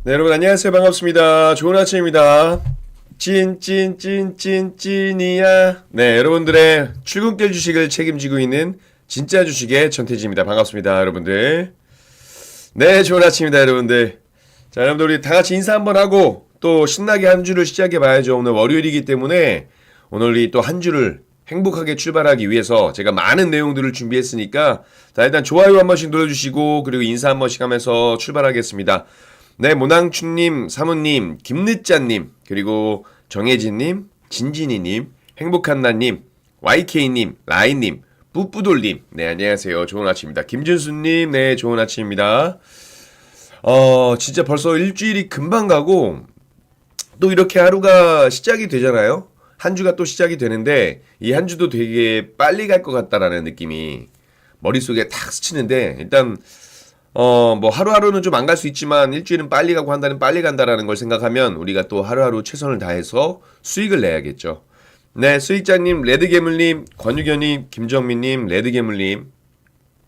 네, 여러분 안녕하세요. 반갑습니다. 좋은 아침입니다. 찐이야. 네, 여러분들의 출근길 주식을 책임지고 있는 진짜 주식의 전태지입니다. 반갑습니다, 여러분들. 네, 좋은 아침입니다, 여러분들. 자, 여러분들 우리 다 같이 인사 한번 하고 또 신나게 한 주를 시작해 봐야죠. 오늘 월요일이기 때문에 오늘 우리 또 한 주를 행복하게 출발하기 위해서 제가 많은 내용들을 준비했으니까 자, 일단 좋아요 한 번씩 눌러주시고 그리고 인사 한 번씩 하면서 출발하겠습니다. 네, 모낭춘님, 사모님, 김늦자님, 그리고 정혜진님, 진진이님, 행복한나님, YK님, 라인님, 뿌뿌돌님, 네, 안녕하세요. 좋은 아침입니다. 김준수님, 네, 좋은 아침입니다. 진짜 벌써 일주일이 금방 가고, 또 이렇게 하루가 시작이 되잖아요? 한 주가 또 시작이 되는데, 이 한 주도 되게 빨리 갈 것 같다라는 느낌이 머릿속에 탁 스치는데, 일단, 뭐 하루하루는 좀 안 갈 수 있지만 일주일은 빨리 가고 한 달은 빨리 간다라는 걸 생각하면 우리가 또 하루하루 최선을 다해서 수익을 내야겠죠. 네, 수익자님, 레드괴물님, 권유견님, 김정민님, 레드괴물님,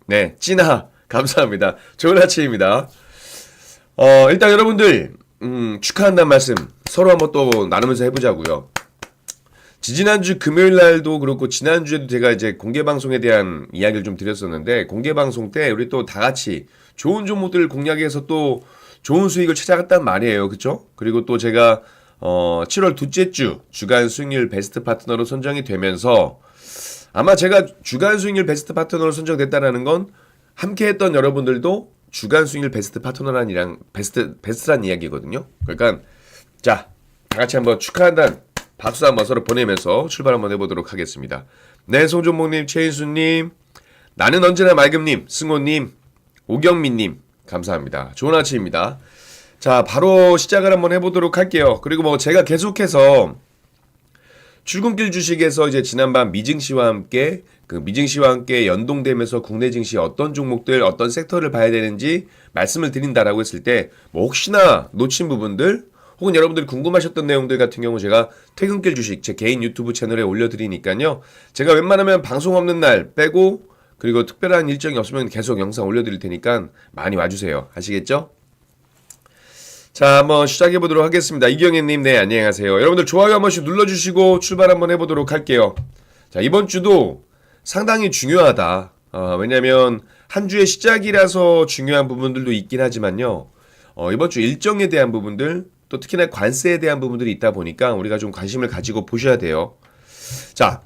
네, 찐하 감사합니다. 좋은 아침입니다. 일단 여러분들 축하한다는 말씀 서로 한번 또 나누면서 해보자고요. 지지난주 금요일 날도 그렇고 지난주에도 제가 이제 공개 방송에 대한 이야기를 좀 드렸었는데 공개 방송 때 우리 또 다 같이 좋은 종목들을 공략해서 또 좋은 수익을 찾아갔단 말이에요. 그쵸? 그리고 또 제가 7월 둘째 주 주간 수익률 베스트 파트너로 선정이 되면서 아마 제가 주간 수익률 베스트 파트너로 선정됐다라는 건 함께 했던 여러분들도 주간 수익률 베스트 파트너란이랑 베스트란 이야기거든요. 그러니까 자, 다 같이 한번 축하한다는 박수 한번 서로 보내면서 출발 한번 해보도록 하겠습니다. 네, 송종목님, 최인수님, 나는 언제나 맑음님, 승호님, 오경민님, 감사합니다. 좋은 아침입니다. 자, 바로 시작을 한번 해보도록 할게요. 그리고 뭐 제가 계속해서 출근길 주식에서 이제 지난밤 미증시와 함께 미증시와 함께 연동되면서 국내 증시 어떤 종목들, 어떤 섹터를 봐야 되는지 말씀을 드린다라고 했을 때 뭐 혹시나 놓친 부분들 혹은 여러분들이 궁금하셨던 내용들 같은 경우 제가 퇴근길 주식 제 개인 유튜브 채널에 올려드리니까요. 제가 웬만하면 방송 없는 날 빼고 그리고 특별한 일정이 없으면 계속 영상 올려드릴 테니까 많이 와주세요. 아시겠죠? 자, 한번 시작해보도록 하겠습니다. 이경혜님, 네, 안녕하세요. 여러분들 좋아요 한 번씩 눌러주시고 출발 한번 해보도록 할게요. 자, 이번 주도 상당히 중요하다. 왜냐면 한 주의 시작이라서 중요한 부분들도 있긴 하지만요. 이번 주 일정에 대한 부분들 또 특히나 관세에 대한 부분들이 있다 보니까 우리가 좀 관심을 가지고 보셔야 돼요. 자,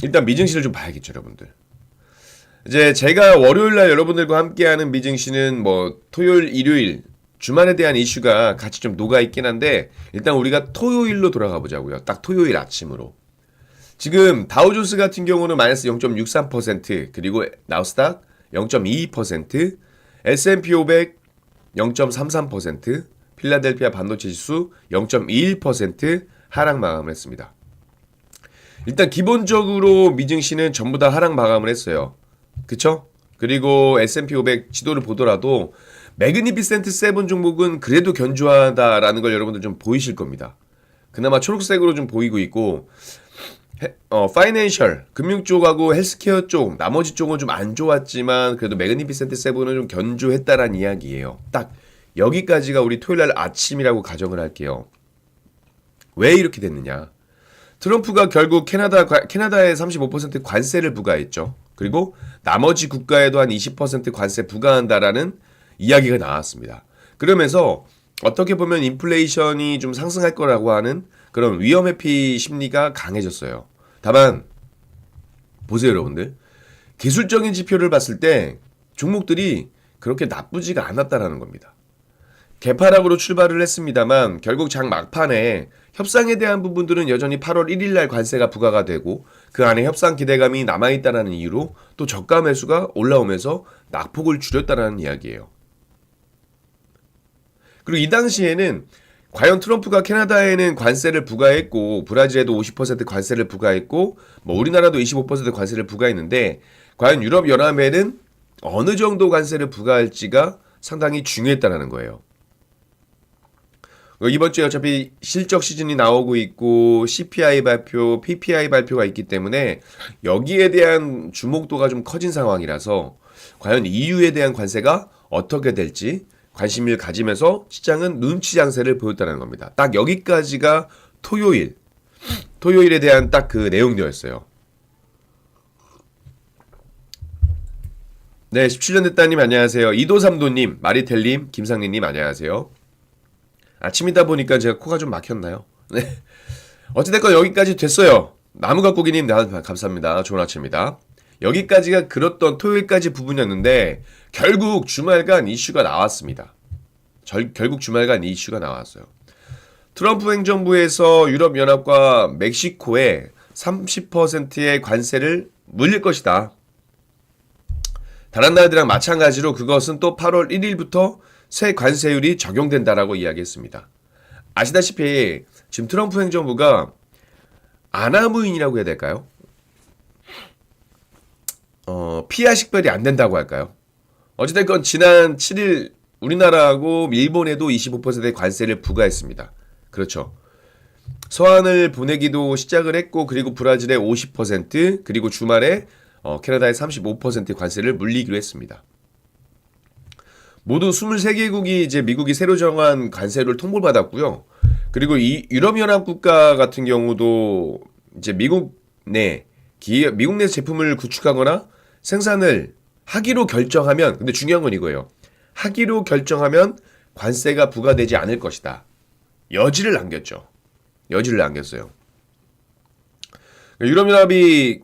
일단 미증시를 좀 봐야겠죠, 여러분들. 이제 제가 월요일날 여러분들과 함께하는 미증시는 뭐 토요일, 일요일, 주말에 대한 이슈가 같이 좀 녹아있긴 한데 일단 우리가 토요일로 돌아가 보자고요. 딱 토요일 아침으로. 지금 다우존스 같은 경우는 마이너스 0.63%, 그리고 나스닥 0.22%, S&P 500 0.33%, 필라델피아 반도체 지수 0.21% 하락 마감을 했습니다. 일단 기본적으로 미증시는 전부 다 하락 마감을 했어요. 그쵸? 그리고 S&P 500 지도를 보더라도 매그니피센트 7 종목은 그래도 견조하다라는 걸 여러분들 좀 보이실 겁니다. 그나마 초록색으로 좀 보이고 있고 파이낸셜, 금융 쪽하고 헬스케어 쪽, 나머지 쪽은 좀 안 좋았지만 그래도 매그니피센트 7은 좀 견조했다라는 이야기예요. 딱 여기까지가 우리 토요일날 아침이라고 가정을 할게요. 왜 이렇게 됐느냐? 트럼프가 결국 캐나다에 35% 관세를 부과했죠. 그리고 나머지 국가에도 한 20% 관세 부과한다라는 이야기가 나왔습니다. 그러면서 어떻게 보면 인플레이션이 좀 상승할 거라고 하는 그런 위험 회피 심리가 강해졌어요. 다만 보세요, 여러분들. 기술적인 지표를 봤을 때 종목들이 그렇게 나쁘지가 않았다라는 겁니다. 개파락으로 출발을 했습니다만 결국 장 막판에 협상에 대한 부분들은 여전히 8월 1일 날 관세가 부과가 되고 그 안에 협상 기대감이 남아있다는 이유로 또 저가 매수가 올라오면서 낙폭을 줄였다는 이야기예요. 그리고 이 당시에는 과연 트럼프가 캐나다에는 관세를 부과했고 브라질에도 50% 관세를 부과했고 뭐 우리나라도 25% 관세를 부과했는데 과연 유럽연합에는 어느 정도 관세를 부과할지가 상당히 중요했다는 거예요. 이번 주에 어차피 실적 시즌이 나오고 있고 CPI 발표, PPI 발표가 있기 때문에 여기에 대한 주목도가 좀 커진 상황이라서 과연 EU에 대한 관세가 어떻게 될지 관심을 가지면서 시장은 눈치 장세를 보였다는 겁니다. 딱 여기까지가 토요일에 대한 딱 그 내용이었어요. 네, 17년 됐다님 안녕하세요. 이도삼도님, 마리텔님, 김상리님 안녕하세요. 아침이다 보니까 제가 코가 좀 막혔나요? 네. 어찌됐건 여기까지 됐어요. 나무가꾸기님 감사합니다. 좋은 아침입니다. 여기까지가 그렇던 토요일까지 부분이었는데 결국 주말간 이슈가 나왔습니다. 결국 주말간 이슈가 나왔어요. 트럼프 행정부에서 유럽연합과 멕시코에 30%의 관세를 물릴 것이다. 다른 나라들이랑 마찬가지로 그것은 또 8월 1일부터 새 관세율이 적용된다라고 이야기했습니다. 아시다시피 지금 트럼프 행정부가 아나무인이라고 해야 될까요? 피하 식별이 안 된다고 할까요? 어찌됐건 지난 7일 우리나라하고 일본에도 25%의 관세를 부과했습니다. 그렇죠. 서한을 보내기도 시작을 했고 그리고 브라질에 50% 그리고 주말에 캐나다에 35% 관세를 물리기로 했습니다. 모두 23개국이 이제 미국이 새로 정한 관세를 통보받았고요. 그리고 이 유럽연합 국가 같은 경우도 이제 미국 내 제품을 구축하거나 생산을 하기로 결정하면, 근데 중요한 건 이거예요. 하기로 결정하면 관세가 부과되지 않을 것이다. 여지를 남겼죠. 여지를 남겼어요. 유럽연합이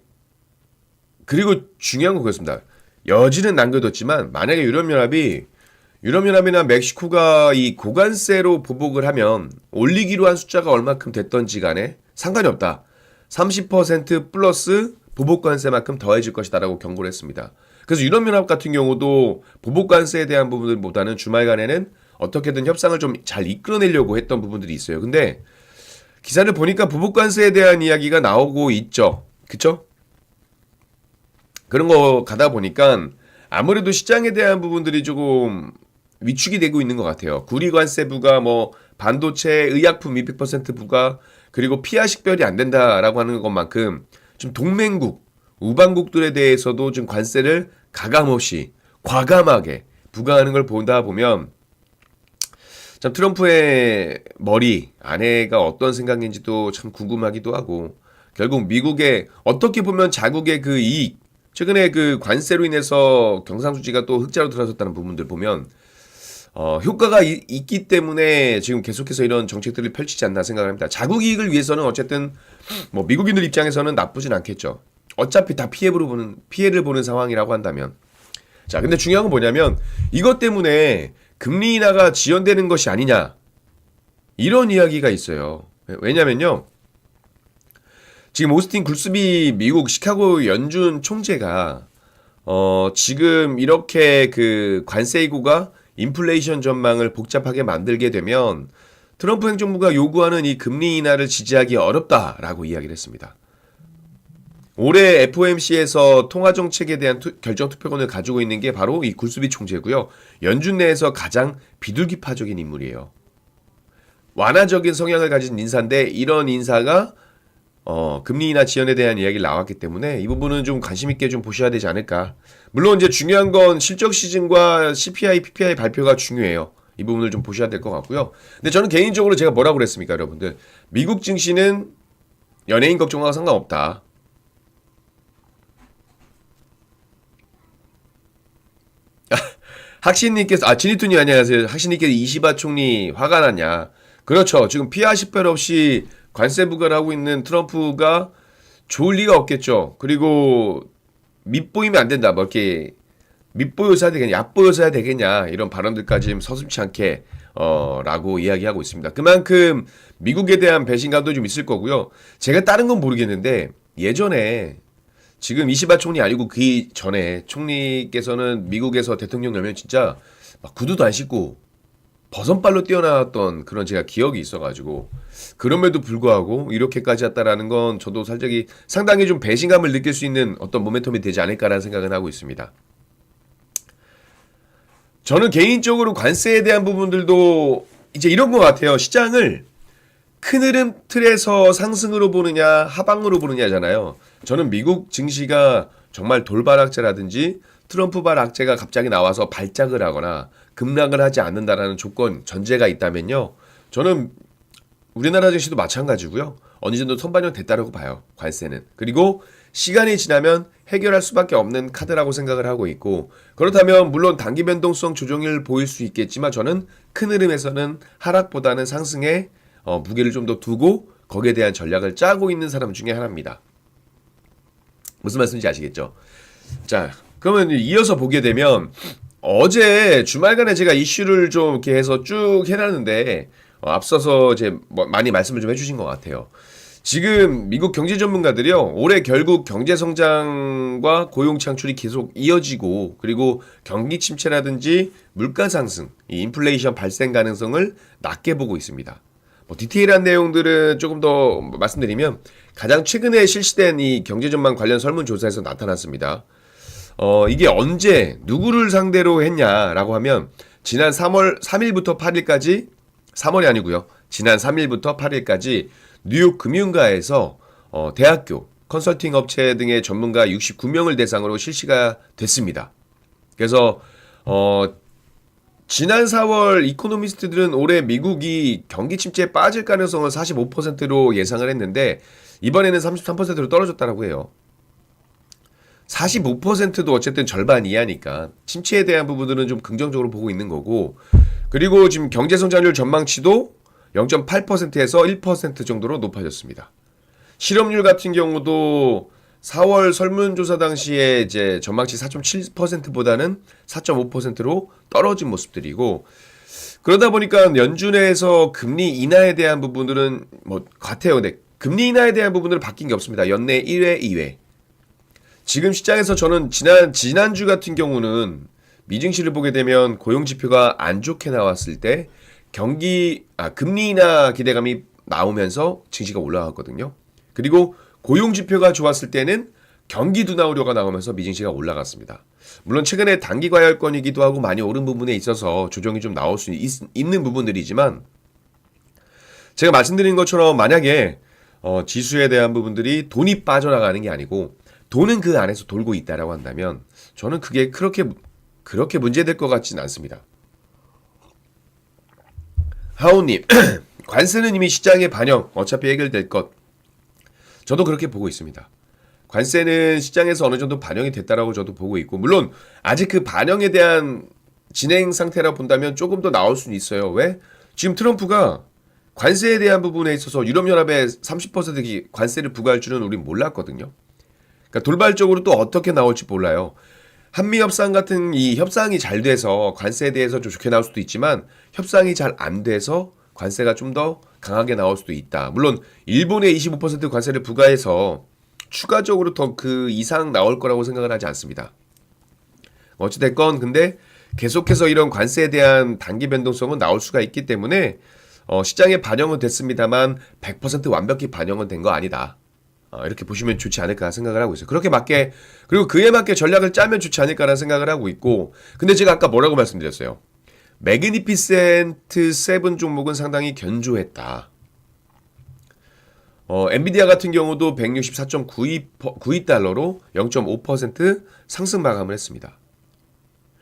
그리고 중요한 건 그렇습니다. 여지는 남겨뒀지만 만약에 유럽연합이나 멕시코가 이 고관세로 보복을 하면 올리기로 한 숫자가 얼마큼 됐던지 간에 상관이 없다. 30% 플러스 보복관세만큼 더해질 것이다라고 경고를 했습니다. 그래서 유럽연합 같은 경우도 보복관세에 대한 부분들보다는 주말간에는 어떻게든 협상을 좀 잘 이끌어내려고 했던 부분들이 있어요. 근데 기사를 보니까 보복관세에 대한 이야기가 나오고 있죠. 그쵸? 그런 거 가다 보니까 아무래도 시장에 대한 부분들이 조금 위축이 되고 있는 것 같아요. 구리관세 부과, 반도체, 의약품 200% 부과, 그리고 피하 식별이 안 된다라고 하는 것만큼 좀 동맹국, 우방국들에 대해서도 좀 관세를 가감없이 과감하게 부과하는 걸 보다 보면 참 트럼프의 머리 안에가 어떤 생각인지도 참 궁금하기도 하고 결국 미국의 어떻게 보면 자국의 그 이익, 최근에 그 관세로 인해서 경상수지가 또 흑자로 들어섰다는 부분들 보면 효과가 있기 때문에 지금 계속해서 이런 정책들을 펼치지 않나 생각합니다. 자국 이익을 위해서는 어쨌든 미국인들 입장에서는 나쁘진 않겠죠. 어차피 다 피해를 보는 상황이라고 한다면. 자, 근데 중요한 건 뭐냐면 이것 때문에 금리 인하가 지연되는 것이 아니냐 이런 이야기가 있어요. 왜냐면요. 지금 오스틴 굴스비 미국 시카고 연준 총재가 지금 이렇게 그 관세 이고가 인플레이션 전망을 복잡하게 만들게 되면 트럼프 행정부가 요구하는 이 금리 인하를 지지하기 어렵다라고 이야기를 했습니다. 올해 FOMC에서 통화정책에 대한 결정 투표권을 가지고 있는 게 바로 이 굴스비 총재고요. 연준 내에서 가장 비둘기파적인 인물이에요. 완화적인 성향을 가진 인사인데 이런 인사가 금리 인하 지연에 대한 이야기를 나왔기 때문에 이 부분은 좀 관심 있게 좀 보셔야 되지 않을까. 물론 이제 중요한 건 실적 시즌과 CPI, PPI 발표가 중요해요. 이 부분을 좀 보셔야 될 것 같고요. 근데 저는 개인적으로 제가 뭐라고 그랬습니까, 여러분들? 미국 증시는 연예인 걱정과 상관없다. 학신님께서 진이투님 안녕하세요. 학신님께서 이시바 총리 화가 났냐? 그렇죠. 지금 피하 식별 없이 관세 부과를 하고 있는 트럼프가 좋을 리가 없겠죠. 그리고 밑보이면 안 된다. 이렇게 밑보여서 해야 되겠냐, 얕보여서 해야 되겠냐 이런 발언들까지 서슴지 않게 라고 이야기하고 있습니다. 그만큼 미국에 대한 배신감도 좀 있을 거고요. 제가 다른 건 모르겠는데 예전에 지금 이시바 총리 아니고 그 전에 총리께서는 미국에서 대통령 되면 진짜 막 구두도 안 신고 버선발로 뛰어나왔던 그런 제가 기억이 있어가지고 그럼에도 불구하고 이렇게까지 했다라는 건 저도 살짝이 상당히 좀 배신감을 느낄 수 있는 어떤 모멘텀이 되지 않을까라는 생각은 하고 있습니다. 저는 개인적으로 관세에 대한 부분들도 이제 이런 것 같아요. 시장을 큰 흐름 틀에서 상승으로 보느냐 하방으로 보느냐잖아요. 저는 미국 증시가 정말 돌발 악재라든지 트럼프발 악재가 갑자기 나와서 발작을 하거나 급락을 하지 않는다라는 조건 전제가 있다면요. 저는 우리나라 증시도 마찬가지고요. 어느 정도 선반영 됐다라고 봐요. 관세는. 그리고 시간이 지나면 해결할 수밖에 없는 카드라고 생각을 하고 있고 그렇다면 물론 단기 변동성 조정을 보일 수 있겠지만 저는 큰 흐름에서는 하락보다는 상승에 무게를 좀 더 두고 거기에 대한 전략을 짜고 있는 사람 중에 하나입니다. 무슨 말씀인지 아시겠죠? 자, 그러면 이어서 보게 되면 어제 주말간에 제가 이슈를 좀 이렇게 해서 쭉 해놨는데 앞서서 이제 많이 말씀을 좀 해주신 것 같아요. 지금 미국 경제 전문가들이요, 올해 결국 경제 성장과 고용 창출이 계속 이어지고 그리고 경기 침체라든지 물가 상승, 이 인플레이션 발생 가능성을 낮게 보고 있습니다. 디테일한 내용들은 조금 더 말씀드리면 가장 최근에 실시된 이 경제 전망 관련 설문조사에서 나타났습니다. 이게 언제 누구를 상대로 했냐라고 하면 지난 3월 3일부터 8일까지 3월이 아니고요. 지난 3일부터 8일까지 뉴욕 금융가에서 대학교, 컨설팅 업체 등의 전문가 69명을 대상으로 실시가 됐습니다. 그래서 지난 4월 이코노미스트들은 올해 미국이 경기 침체에 빠질 가능성을 45%로 예상을 했는데 이번에는 33%로 떨어졌다고 해요. 45%도 어쨌든 절반 이하니까 침체에 대한 부분들은 좀 긍정적으로 보고 있는 거고 그리고 지금 경제성장률 전망치도 0.8%에서 1% 정도로 높아졌습니다. 실업률 같은 경우도 4월 설문조사 당시에 이제 전망치 4.7%보다는 4.5%로 떨어진 모습들이고 그러다 보니까 연준에서 금리 인하에 대한 부분들은 같아요. 근데 금리 인하에 대한 부분들은 바뀐 게 없습니다. 연내 1회, 2회. 지금 시장에서 저는 지난주 같은 경우는 미증시를 보게 되면 고용 지표가 안 좋게 나왔을 때 금리 인하 기대감이 나오면서 증시가 올라갔거든요. 그리고 고용 지표가 좋았을 때는 경기 둔화 우려가 나오면서 미증시가 올라갔습니다. 물론 최근에 단기 과열권이기도 하고 많이 오른 부분에 있어서 조정이 좀 나올 수 있는 부분들이지만 제가 말씀드린 것처럼 만약에 지수에 대한 부분들이 돈이 빠져나가는 게 아니고 돈은 그 안에서 돌고 있다라고 한다면 저는 그게 그렇게 문제될 것 같지는 않습니다. 하우님, 관세는 이미 시장에 반영, 어차피 해결될 것. 저도 그렇게 보고 있습니다. 관세는 시장에서 어느 정도 반영이 됐다라고 저도 보고 있고 물론 아직 그 반영에 대한 진행 상태라 본다면 조금 더 나올 수는 있어요. 왜? 지금 트럼프가 관세에 대한 부분에 있어서 유럽연합에 30% 관세를 부과할 줄은 우린 몰랐거든요. 그러니까 돌발적으로 또 어떻게 나올지 몰라요. 한미협상 같은 이 협상이 잘 돼서 관세에 대해서 좀 좋게 나올 수도 있지만 협상이 잘 안 돼서 관세가 좀 더 강하게 나올 수도 있다. 물론 일본에 25% 관세를 부과해서 추가적으로 더 그 이상 나올 거라고 생각을 하지 않습니다. 어찌됐건 근데 계속해서 이런 관세에 대한 단기 변동성은 나올 수가 있기 때문에 시장에 반영은 됐습니다만 100% 완벽히 반영은 된 거 아니다. 이렇게 보시면 좋지 않을까 생각을 하고 있어요. 그리고 그에 맞게 전략을 짜면 좋지 않을까라는 생각을 하고 있고 근데 제가 아까 뭐라고 말씀드렸어요? 매그니피센트 7 종목은 상당히 견조했다. 엔비디아 같은 경우도 164.92달러로 0.5% 상승 마감을 했습니다.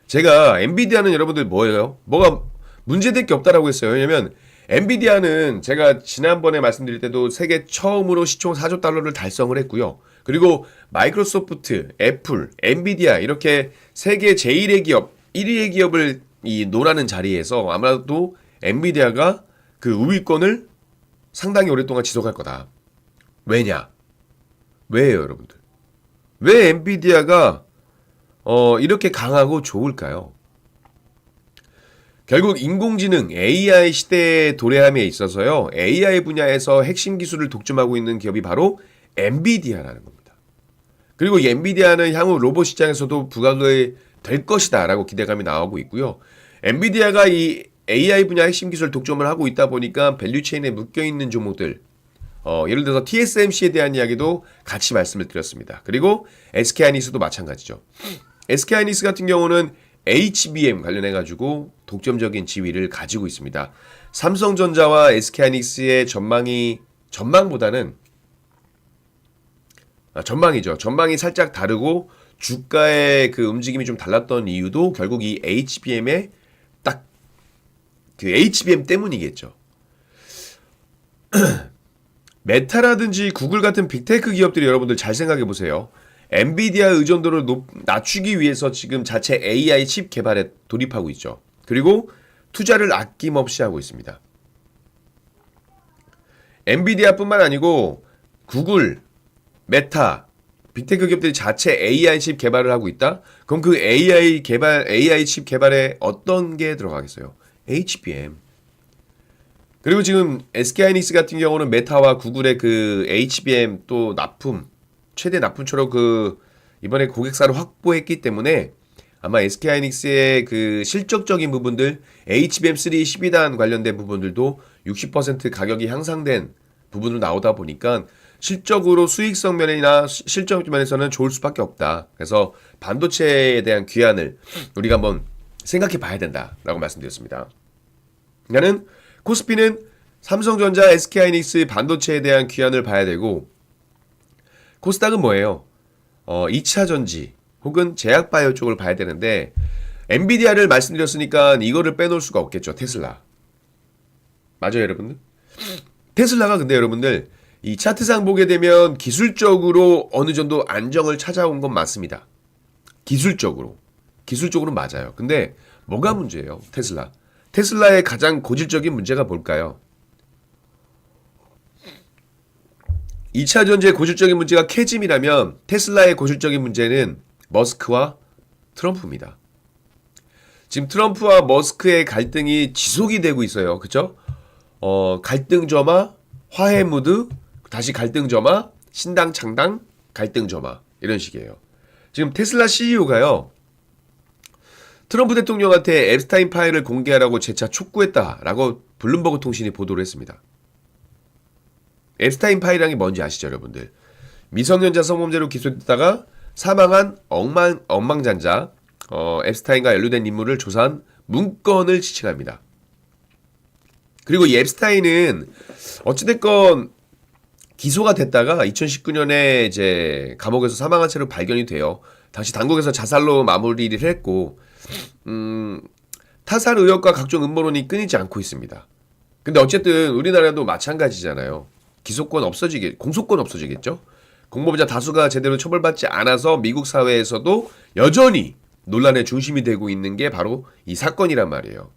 제가 엔비디아는 여러분들 뭐가 문제될 게 없다라고 했어요. 왜냐면 엔비디아는 제가 지난번에 말씀드릴 때도 세계 처음으로 시총 4조 달러를 달성을 했고요. 그리고 마이크로소프트, 애플, 엔비디아 이렇게 세계 제1의 기업, 1위의 기업을 논하는 자리에서 아마도 엔비디아가 그 우위권을 상당히 오랫동안 지속할 거다. 왜냐? 왜요, 여러분들? 왜 엔비디아가 이렇게 강하고 좋을까요? 결국 인공지능 AI 시대의 도래함에 있어서요. AI 분야에서 핵심 기술을 독점하고 있는 기업이 바로 엔비디아라는 겁니다. 그리고 이 엔비디아는 향후 로봇 시장에서도 부각이 될 것이다 라고 기대감이 나오고 있고요. 엔비디아가 이 AI 분야 핵심 기술을 독점을 하고 있다 보니까 밸류체인에 묶여있는 종목들 예를 들어서 TSMC에 대한 이야기도 같이 말씀을 드렸습니다. 그리고 SK하이닉스도 마찬가지죠. SK하이닉스 같은 경우는 HBM 관련해가지고 독점적인 지위를 가지고 있습니다. 삼성전자와 SK하이닉스의 전망보다는 전망이죠. 전망이 살짝 다르고 주가의 그 움직임이 좀 달랐던 이유도 결국 이 HBM의 딱 그 HBM 때문이겠죠. 메타라든지 구글 같은 빅테크 기업들이 여러분들 잘 생각해 보세요. 엔비디아 의존도를 낮추기 위해서 지금 자체 AI 칩 개발에 돌입하고 있죠. 그리고 투자를 아낌없이 하고 있습니다. 엔비디아뿐만 아니고 구글, 메타, 빅테크 기업들이 자체 AI 칩 개발을 하고 있다? 그럼 그 AI 칩 개발에 어떤 게 들어가겠어요? HBM. 그리고 지금 SK하이닉스 같은 경우는 메타와 구글의 그 HBM 또 최대 납품처로 이번에 고객사를 확보했기 때문에 아마 SK하이닉스의 그 실적적인 부분들, HBM3 12단 관련된 부분들도 60% 가격이 향상된 부분으로 나오다 보니까 실적으로 수익성 면이나 실적 면에서는 좋을 수밖에 없다. 그래서 반도체에 대한 귀환을 우리가 한번 생각해 봐야 된다라고 말씀드렸습니다. 그러니까는 코스피는 삼성전자, SK하이닉스 반도체에 대한 귀환을 봐야 되고, 코스닥은 뭐예요? 2차 전지 혹은 제약바이오 쪽을 봐야 되는데, 엔비디아를 말씀드렸으니까 이거를 빼놓을 수가 없겠죠. 테슬라. 맞아요, 여러분들? 테슬라가 근데 여러분들 이 차트상 보게 되면 기술적으로 어느 정도 안정을 찾아온 건 맞습니다. 기술적으로는 맞아요. 근데 뭐가 문제예요? 테슬라의 가장 고질적인 문제가 뭘까요? 2차 전지의 고질적인 문제가 캐즘이라면 테슬라의 고질적인 문제는 머스크와 트럼프입니다. 지금 트럼프와 머스크의 갈등이 지속이 되고 있어요. 그쵸? 갈등 점화, 화해 무드, 다시 갈등 점화, 신당 창당, 갈등 점화 이런 식이에요. 지금 테슬라 CEO가요. 트럼프 대통령한테 앱스타인 파일을 공개하라고 재차 촉구했다라고 블룸버그 통신이 보도를 했습니다. 앱스타인 파일이란 게 뭔지 아시죠, 여러분들? 미성년자 성범죄로 기소됐다가 사망한 억망잔자 앱스타인과 연루된 인물을 조사한 문건을 지칭합니다. 그리고 이 앱스타인은 어찌됐건 기소가 됐다가 2019년에 이제 감옥에서 사망한 채로 발견이 돼요. 당시 당국에서 자살로 마무리를 했고, 타살 의혹과 각종 음모론이 끊이지 않고 있습니다. 근데 어쨌든 우리나라도 마찬가지잖아요. 공소권 없어지겠죠? 공범자 다수가 제대로 처벌받지 않아서 미국 사회에서도 여전히 논란의 중심이 되고 있는 게 바로 이 사건이란 말이에요.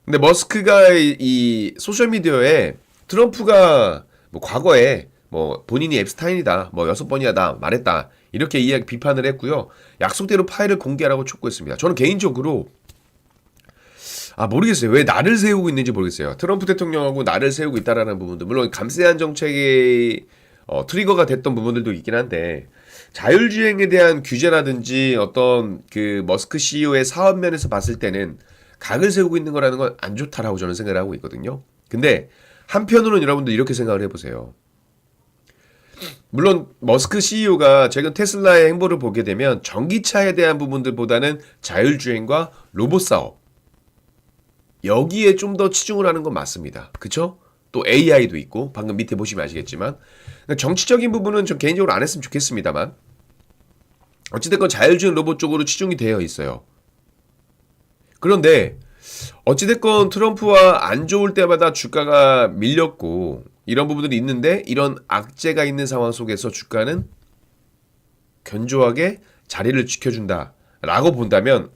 근데 머스크가 이 소셜미디어에 트럼프가 과거에 본인이 앱스타인이다, 6번이나 말했다, 이렇게 비판을 했고요. 약속대로 파일을 공개하라고 촉구했습니다. 저는 개인적으로 모르겠어요. 왜 나를 세우고 있는지 모르겠어요. 트럼프 대통령하고 나를 세우고 있다라는 부분도 물론 감세한 정책의 트리거가 됐던 부분들도 있긴 한데, 자율주행에 대한 규제라든지 어떤 그 머스크 CEO의 사업 면에서 봤을 때는 각을 세우고 있는 거라는 건 안 좋다라고 저는 생각을 하고 있거든요. 근데 한편으로는 여러분들 이렇게 생각을 해보세요. 물론 머스크 CEO가 최근 테슬라의 행보를 보게 되면 전기차에 대한 부분들보다는 자율주행과 로봇 사업, 여기에 좀 더 치중을 하는 건 맞습니다. 그쵸? 또 AI도 있고 방금 밑에 보시면 아시겠지만, 정치적인 부분은 좀 개인적으로 안 했으면 좋겠습니다만 어찌됐건 자율주행 로봇 쪽으로 치중이 되어 있어요. 그런데 어찌됐건 트럼프와 안 좋을 때마다 주가가 밀렸고 이런 부분들이 있는데, 이런 악재가 있는 상황 속에서 주가는 견조하게 자리를 지켜준다라고 본다면,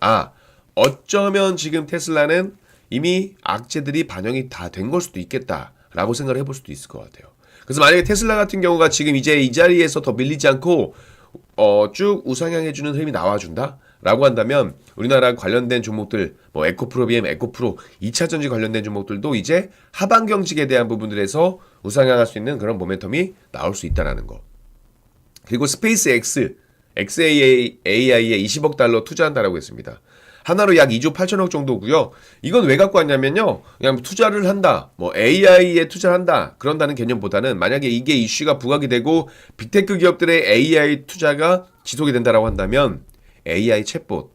어쩌면 지금 테슬라는 이미 악재들이 반영이 다 된 걸 수도 있겠다라고 생각을 해볼 수도 있을 것 같아요. 그래서 만약에 테슬라 같은 경우가 지금 이제 이 자리에서 더 밀리지 않고 쭉 우상향해주는 흐름이 나와준다 라고 한다면, 우리나라 관련된 종목들 에코프로비엠, 에코프로, 2차전지 관련된 종목들도 이제 하방 경직에 대한 부분들에서 우상향할 수 있는 그런 모멘텀이 나올 수 있다는 거. 그리고 스페이스 XAI에 20억 달러 투자한다라고 했습니다. 하나로 약 2조 8천억 정도고요. 이건 왜 갖고 왔냐면요, 그냥 투자를 한다, AI에 투자를 한다, 그런다는 개념보다는 만약에 이게 이슈가 부각이 되고 빅테크 기업들의 AI 투자가 지속이 된다라고 한다면 AI 챗봇,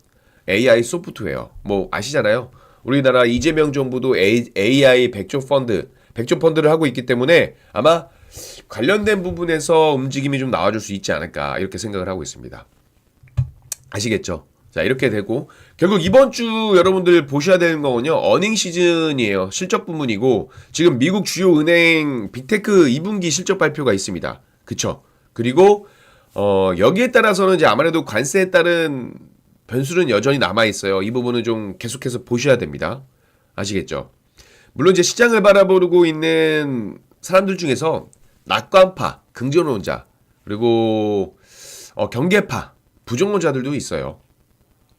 AI 소프트웨어, 아시잖아요. 우리나라 이재명 정부도 AI 100조 펀드를 하고 있기 때문에 아마 관련된 부분에서 움직임이 좀 나와줄 수 있지 않을까, 이렇게 생각을 하고 있습니다. 아시겠죠? 자, 이렇게 되고 결국 이번 주 여러분들 보셔야 되는 거는요. 어닝 시즌이에요. 실적 부문이고 지금 미국 주요 은행 빅테크 2분기 실적 발표가 있습니다. 그쵸? 그리고 여기에 따라서는 이제 아무래도 관세에 따른 변수는 여전히 남아 있어요. 이 부분은 좀 계속해서 보셔야 됩니다. 아시겠죠? 물론 이제 시장을 바라보고 있는 사람들 중에서 낙관파, 긍정론자, 그리고 경계파, 부정론자들도 있어요.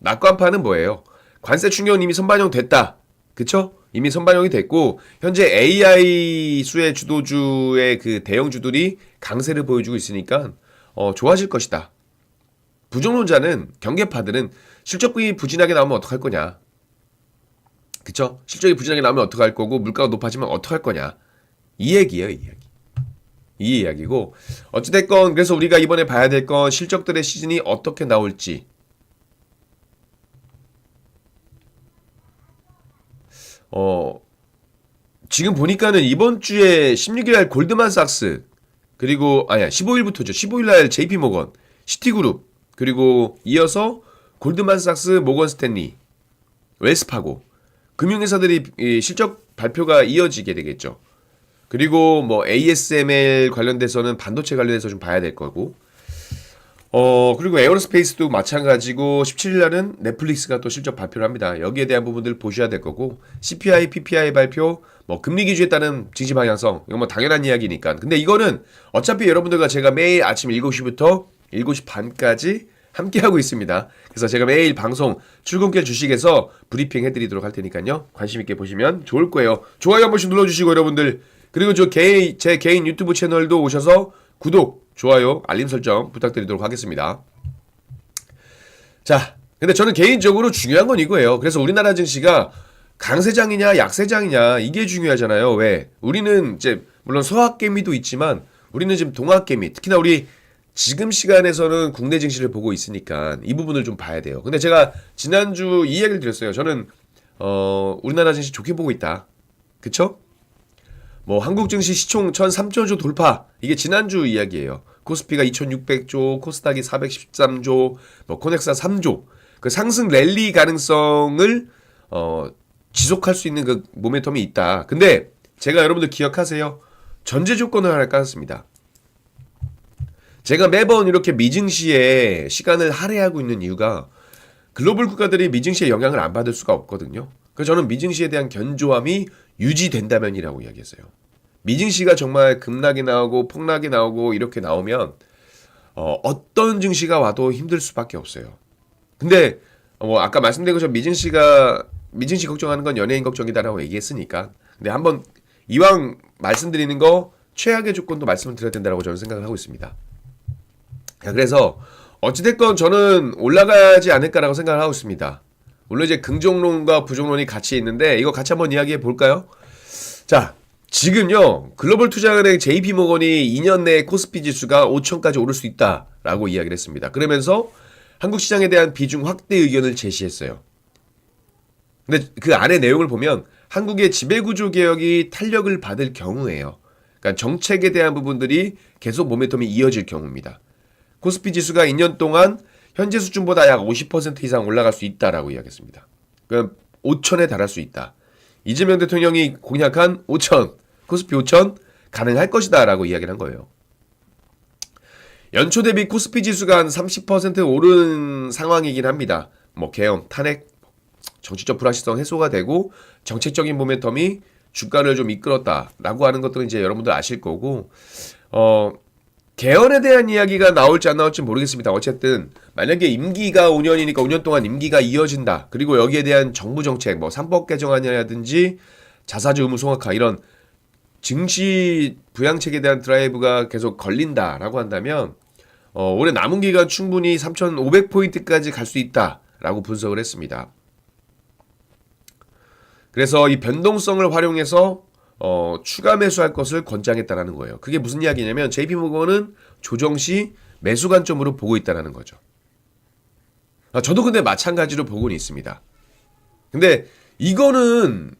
낙관파는 뭐예요? 관세 충격은 이미 선반영 됐다. 그쵸? 이미 선반영이 됐고 현재 AI 수의 주도주의 그 대형주들이 강세를 보여주고 있으니까 좋아질 것이다. 부정론자는 경계파들은 실적이 부진하게 나오면 어떡할 거냐. 그쵸? 실적이 부진하게 나오면 어떡할 거고 물가가 높아지면 어떡할 거냐. 이 얘기예요, 이 얘기. 이 이야기고 어찌됐건 그래서 우리가 이번에 봐야 될 건 실적들의 시즌이 어떻게 나올지 지금 보니까는 이번 주에 16일 날 골드만삭스 그리고 아니야 15일부터죠. 15일 날 JP모건, 시티그룹 그리고 이어서 골드만삭스, 모건스탠리, 웰스파고 금융회사들이 이 실적 발표가 이어지게 되겠죠. 그리고 뭐 ASML 관련돼서는 반도체 관련해서 좀 봐야 될 거고 그리고 에어로스페이스도 마찬가지고 17일 날은 넷플릭스가 또 실적 발표를 합니다. 여기에 대한 부분들 보셔야 될 거고 CPI, PPI 발표, 뭐 금리 기준에 따른 증시 방향성 이건 뭐 당연한 이야기니까. 근데 이거는 어차피 여러분들과 제가 매일 아침 7시부터 7시 반까지 함께하고 있습니다. 그래서 제가 매일 방송 출근길 주식에서 브리핑 해드리도록 할 테니까요. 관심 있게 보시면 좋을 거예요. 좋아요 한 번씩 눌러주시고 여러분들 그리고 제 개인 유튜브 채널도 오셔서 구독, 좋아요, 알림 설정 부탁드리도록 하겠습니다. 자, 근데 저는 개인적으로 중요한 건 이거예요. 그래서 우리나라 증시가 강세장이냐 약세장이냐 이게 중요하잖아요. 왜? 우리는 이제 물론 서학개미도 있지만 우리는 지금 동학개미 특히나 우리 지금 시간에서는 국내 증시를 보고 있으니까 이 부분을 좀 봐야 돼요. 근데 제가 지난주 이 얘기를 드렸어요. 저는 우리나라 증시 좋게 보고 있다. 그쵸? 뭐 한국 증시 시총 1,300조 돌파 이게 지난주 이야기예요. 코스피가 2,600조, 코스닥이 413조, 뭐 코넥사 3조. 그 상승 랠리 가능성을 지속할 수 있는 그 모멘텀이 있다. 근데 제가 여러분들 기억하세요. 전제 조건을 하나 깔았습니다. 제가 매번 이렇게 미증시에 시간을 할애하고 있는 이유가 글로벌 국가들이 미증시에 영향을 안 받을 수가 없거든요. 그래서 저는 미증시에 대한 견조함이 유지된다면이라고 이야기했어요. 미증시가 정말 급락이 나오고 폭락이 나오고 이렇게 나오면 어떤 증시가 와도 힘들 수밖에 없어요. 근데 아까 말씀드린 것처럼 미증시 걱정하는 건 연예인 걱정이다라고 얘기했으니까 근데 한번 이왕 말씀드리는 거 최악의 조건도 말씀을 드려야 된다고 저는 생각을 하고 있습니다. 그래서 어찌됐건 저는 올라가지 않을까라고 생각을 하고 있습니다. 물론 이제 긍정론과 부정론이 같이 있는데 이거 같이 한번 이야기해 볼까요? 자, 지금요 글로벌 투자은행 JP모건이 2년 내에 코스피 지수가 5천까지 오를 수 있다라고 이야기를 했습니다. 그러면서 한국 시장에 대한 비중 확대 의견을 제시했어요. 근데 그 안에 내용을 보면 한국의 지배구조 개혁이 탄력을 받을 경우에요. 그러니까 정책에 대한 부분들이 계속 모멘텀이 이어질 경우입니다. 코스피 지수가 2년 동안 현재 수준보다 약 50% 이상 올라갈 수 있다라고 이야기했습니다. 그럼 5천에 달할 수 있다. 이재명 대통령이 공약한 5천, 코스피 5천 가능할 것이다라고 이야기를 한 거예요. 연초 대비 코스피 지수가 한 30% 오른 상황이긴 합니다. 뭐 계엄, 탄핵, 정치적 불확실성 해소가 되고 정책적인 모멘텀이 주가를 좀 이끌었다라고 하는 것들은 이제 여러분들 아실 거고 개헌에 대한 이야기가 나올지 안 나올지 모르겠습니다. 어쨌든 만약에 임기가 5년이니까 5년 동안 임기가 이어진다. 그리고 여기에 대한 정부 정책, 뭐 3법 개정안이라든지 자사주 의무 송악화 이런 증시 부양책에 대한 드라이브가 계속 걸린다라고 한다면 올해 남은 기간 충분히 3,500포인트까지 갈 수 있다라고 분석을 했습니다. 그래서 이 변동성을 활용해서 추가 매수할 것을 권장했다라는 거예요. 그게 무슨 이야기냐면 JP모건은 조정 시 매수 관점으로 보고 있다라는 거죠. 저도 근데 마찬가지로 보고는 있습니다. 근데 이거는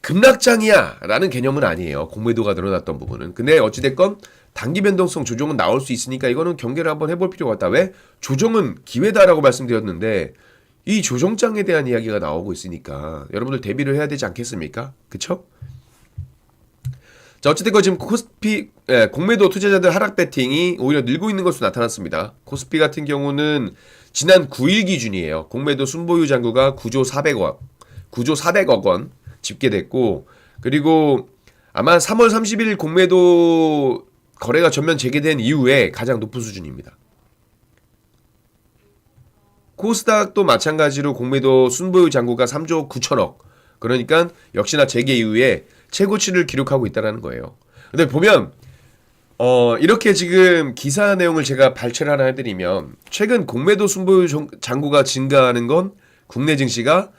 급락장이야 라는 개념은 아니에요. 공매도가 늘어났던 부분은. 근데 어찌됐건 단기 변동성 조정은 나올 수 있으니까 이거는 경계를 한번 해볼 필요가 있다. 왜? 조정은 기회다라고 말씀드렸는데 이 조정장에 대한 이야기가 나오고 있으니까 여러분들 대비를 해야 되지 않겠습니까? 그쵸? 자, 어쨌든 지금 공매도 투자자들 하락 배팅이 오히려 늘고 있는 것으로 나타났습니다. 코스피 같은 경우는 지난 9일 기준이에요. 공매도 순보유 잔고가 9조 400억 원 집계됐고, 그리고 아마 3월 30일 공매도 거래가 전면 재개된 이후에 가장 높은 수준입니다. 코스닥도 마찬가지로 공매도 순보유 잔고가 3조 9천억. 그러니까 역시나 재개 이후에 최고치를 기록하고 있다는 거예요. 근데 보면 이렇게 지금 기사 내용을 제가 발췌를 하나 해드리면 최근 공매도 순보유 잔고가 증가하는 건 국내 증시가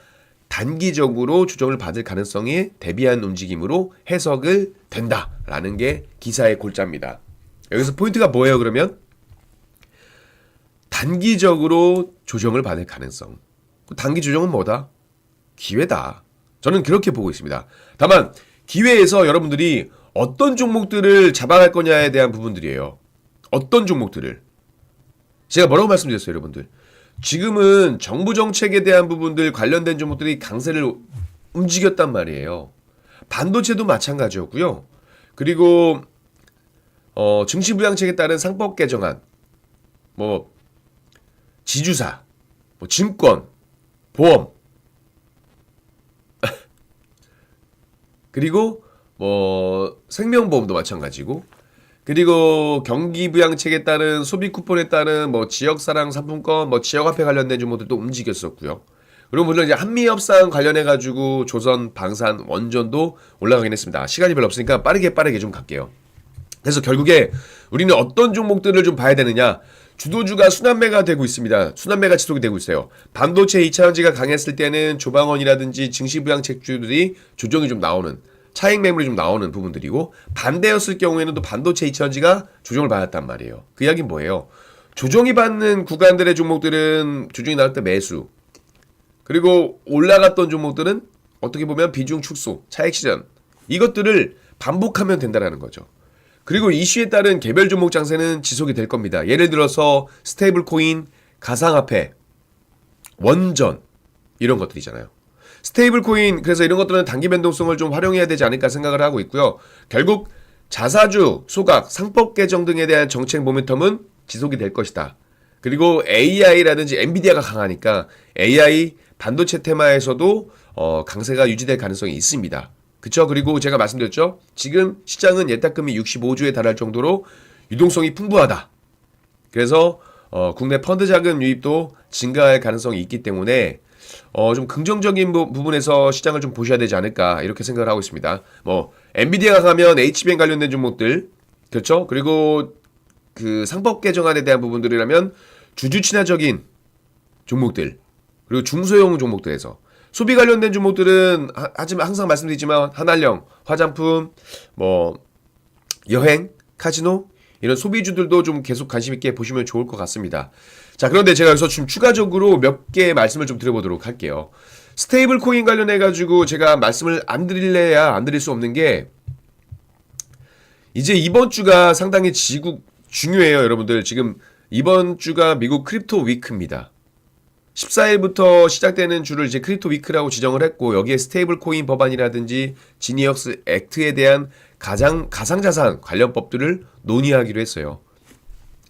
단기적으로 조정을 받을 가능성에 대비한 움직임으로 해석을 된다라는 게 기사의 골자입니다. 여기서 포인트가 뭐예요 그러면? 단기적으로 조정을 받을 가능성. 단기 조정은 뭐다? 기회다. 저는 그렇게 보고 있습니다. 다만 기회에서 여러분들이 어떤 종목들을 잡아갈 거냐에 대한 부분들이에요. 어떤 종목들을. 제가 뭐라고 말씀드렸어요 여러분들. 지금은 정부 정책에 대한 부분들 관련된 종목들이 강세를 움직였단 말이에요. 반도체도 마찬가지였고요. 그리고 증시부양책에 따른 상법 개정안, 지주사, 증권, 보험, 그리고 생명보험도 마찬가지고, 그리고 경기부양책에 따른 소비 쿠폰에 따른 지역사랑 상품권, 지역화폐 관련된 종목들도 움직였었고요. 그리고 물론 이제 한미협상 관련해 가지고 조선, 방산, 원전도 올라가긴 했습니다. 시간이 별로 없으니까 빠르게 좀 갈게요. 그래서 결국에 우리는 어떤 종목들을 좀 봐야 되느냐? 주도주가 순환매가 되고 있습니다. 순환매가 지속이 되고 있어요. 반도체 2차전지가 강했을 때는 조방원이라든지 증시부양책주들이 조정이 좀 나오는, 차익 매물이 좀 나오는 부분들이고, 반대였을 경우에는 또 반도체 2차전지가 조정을 받았단 말이에요. 그 이야기는 뭐예요? 조정이 받는 구간들의 종목들은 조정이 나올 때 매수, 그리고 올라갔던 종목들은 어떻게 보면 비중 축소, 차익 실현, 이것들을 반복하면 된다는 거죠. 그리고 이슈에 따른 개별 종목 장세는 지속이 될 겁니다. 예를 들어서 스테이블 코인, 가상화폐, 원전, 이런 것들이잖아요. 스테이블 코인, 그래서 이런 것들은 단기 변동성을 좀 활용해야 되지 않을까 생각을 하고 있고요. 결국 자사주, 소각, 상법 개정 등에 대한 정책 모멘텀은 지속이 될 것이다. 그리고 AI라든지 엔비디아가 강하니까 AI 반도체 테마에서도 강세가 유지될 가능성이 있습니다. 그쵸? 그리고 제가 말씀드렸죠? 지금 시장은 예탁금이 65조에 달할 정도로 유동성이 풍부하다. 그래서 국내 펀드 자금 유입도 증가할 가능성이 있기 때문에 좀 긍정적인 부분에서 시장을 좀 보셔야 되지 않을까 이렇게 생각을 하고 있습니다. 엔비디아가 가면 HBM 관련된 종목들, 그렇죠? 그리고 그 상법 개정안에 대한 부분들이라면 주주 친화적인 종목들, 그리고 중소형 종목들에서 소비 관련된 종목들은 하지만 항상 말씀드리지만 한알령, 화장품, 여행, 카지노 이런 소비주들도 좀 계속 관심 있게 보시면 좋을 것 같습니다. 자, 그런데 제가 여기서 좀 추가적으로 몇 개 말씀을 좀 드려보도록 할게요. 스테이블 코인 관련해 가지고 제가 말씀을 안 드릴래야 안 드릴 수 없는 게, 이제 이번 주가 상당히 중요해요, 여러분들. 지금 이번 주가 미국 크립토 위크입니다. 14일부터 시작되는 주를 이제 크립토 위크라고 지정을 했고, 여기에 스테이블 코인 법안이라든지 지니어스 액트에 대한 가상자산 관련 법들을 논의하기로 했어요.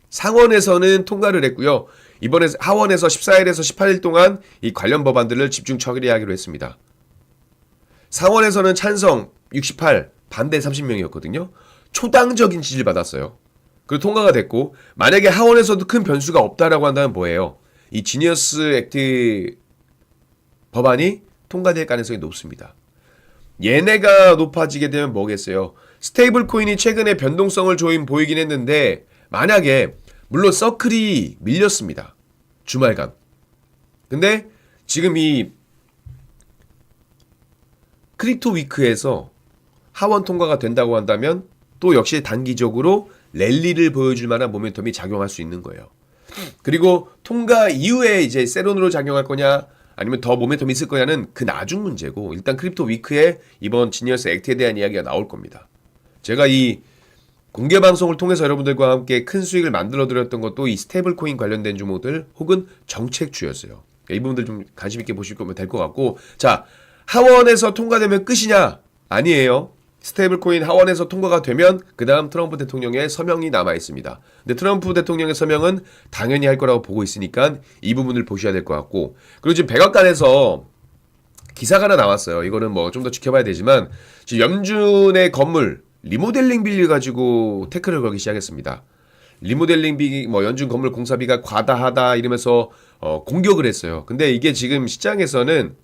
상원에서는 통과를 했고요. 이번에 하원에서 14일에서 18일 동안 이 관련 법안들을 집중 처리하기로 했습니다. 상원에서는 찬성 68, 반대 30명이었거든요. 초당적인 지지를 받았어요. 그리고 통과가 됐고, 만약에 하원에서도 큰 변수가 없다라고 한다면 뭐예요? 이 지니어스 액트 법안이 통과될 가능성이 높습니다. 얘네가 높아지게 되면 뭐겠어요? 스테이블 코인이 최근에 변동성을 보이긴 했는데, 만약에 물론 서클이 밀렸습니다. 주말간. 근데 지금 이 크립토 위크에서 하원 통과가 된다고 한다면 또 역시 단기적으로 랠리를 보여줄 만한 모멘텀이 작용할 수 있는 거예요. 그리고 통과 이후에 이제 세론으로 작용할 거냐, 아니면 더 모멘텀이 있을 거냐는 그 나중 문제고, 일단 크립토 위크에 이번 지니어스 액트에 대한 이야기가 나올 겁니다. 제가 이 공개 방송을 통해서 여러분들과 함께 큰 수익을 만들어 드렸던 것도 이 스테이블 코인 관련된 종목들 혹은 정책주였어요. 이 부분들 좀 관심 있게 보실 거면 될 것 같고, 자, 하원에서 통과되면 끝이냐? 아니에요. 스테이블 코인 하원에서 통과가 되면 그 다음 트럼프 대통령의 서명이 남아 있습니다. 근데 트럼프 대통령의 서명은 당연히 할 거라고 보고 있으니까 이 부분을 보셔야 될 것 같고, 그리고 지금 백악관에서 기사가 하나 나왔어요. 이거는 뭐 좀 더 지켜봐야 되지만, 지금 연준의 건물 리모델링 비를 가지고 태클을 걸기 시작했습니다. 리모델링 비, 뭐 연준 건물 공사비가 과다하다 이러면서 공격을 했어요. 근데 이게 지금 시장에서는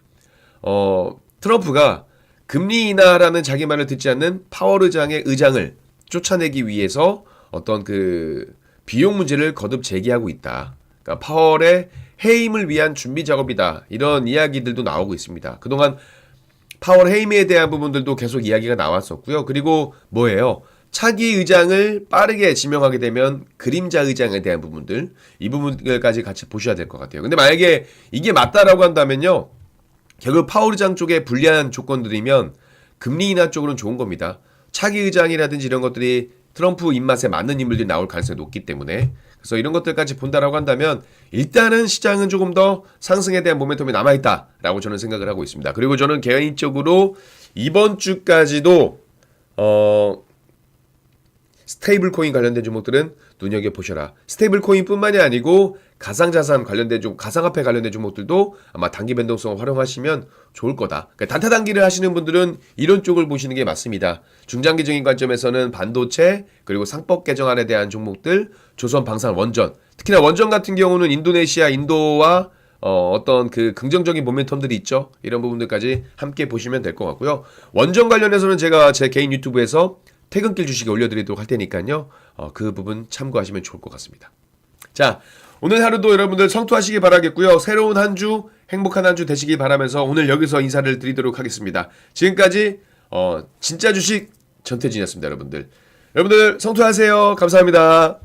트럼프가 금리 인하라는 자기 말을 듣지 않는 파월 의장을 쫓아내기 위해서 어떤 그 비용 문제를 거듭 제기하고 있다. 그러니까 파월의 해임을 위한 준비 작업이다. 이런 이야기들도 나오고 있습니다. 그동안 파월 해임에 대한 부분들도 계속 이야기가 나왔었고요. 그리고 뭐예요? 차기 의장을 빠르게 지명하게 되면 그림자 의장에 대한 부분들, 이 부분들까지 같이 보셔야 될 것 같아요. 근데 만약에 이게 맞다라고 한다면요, 결국 파월 의장 쪽에 불리한 조건들이면 금리 인하 쪽으로는 좋은 겁니다. 차기 의장이라든지 이런 것들이 트럼프 입맛에 맞는 인물들이 나올 가능성이 높기 때문에, 그래서 이런 것들까지 본다라고 한다면 일단은 시장은 조금 더 상승에 대한 모멘텀이 남아있다라고 저는 생각을 하고 있습니다. 그리고 저는 개인적으로 이번 주까지도 스테이블 코인 관련된 종목들은 눈여겨보셔라. 스테이블 코인뿐만이 아니고 가상자산 관련된 가상화폐 관련된 종목들도 아마 단기 변동성을 활용하시면 좋을 거다. 그러니까 단타 단기를 하시는 분들은 이런 쪽을 보시는 게 맞습니다. 중장기적인 관점에서는 반도체, 그리고 상법 개정안에 대한 종목들, 조선 방산 원전, 특히나 원전 같은 경우는 인도네시아, 인도와 어떤 그 긍정적인 모멘텀들이 있죠. 이런 부분들까지 함께 보시면 될 것 같고요. 원전 관련해서는 제가 제 개인 유튜브에서 퇴근길 주식에 올려드리도록 할 테니까요. 그 부분 참고하시면 좋을 것 같습니다. 자, 오늘 하루도 여러분들 성투하시기 바라겠고요. 새로운 한 주, 행복한 한 주 되시기 바라면서 오늘 여기서 인사를 드리도록 하겠습니다. 지금까지 진짜 주식 전태진이었습니다. 여러분들 성투하세요. 감사합니다.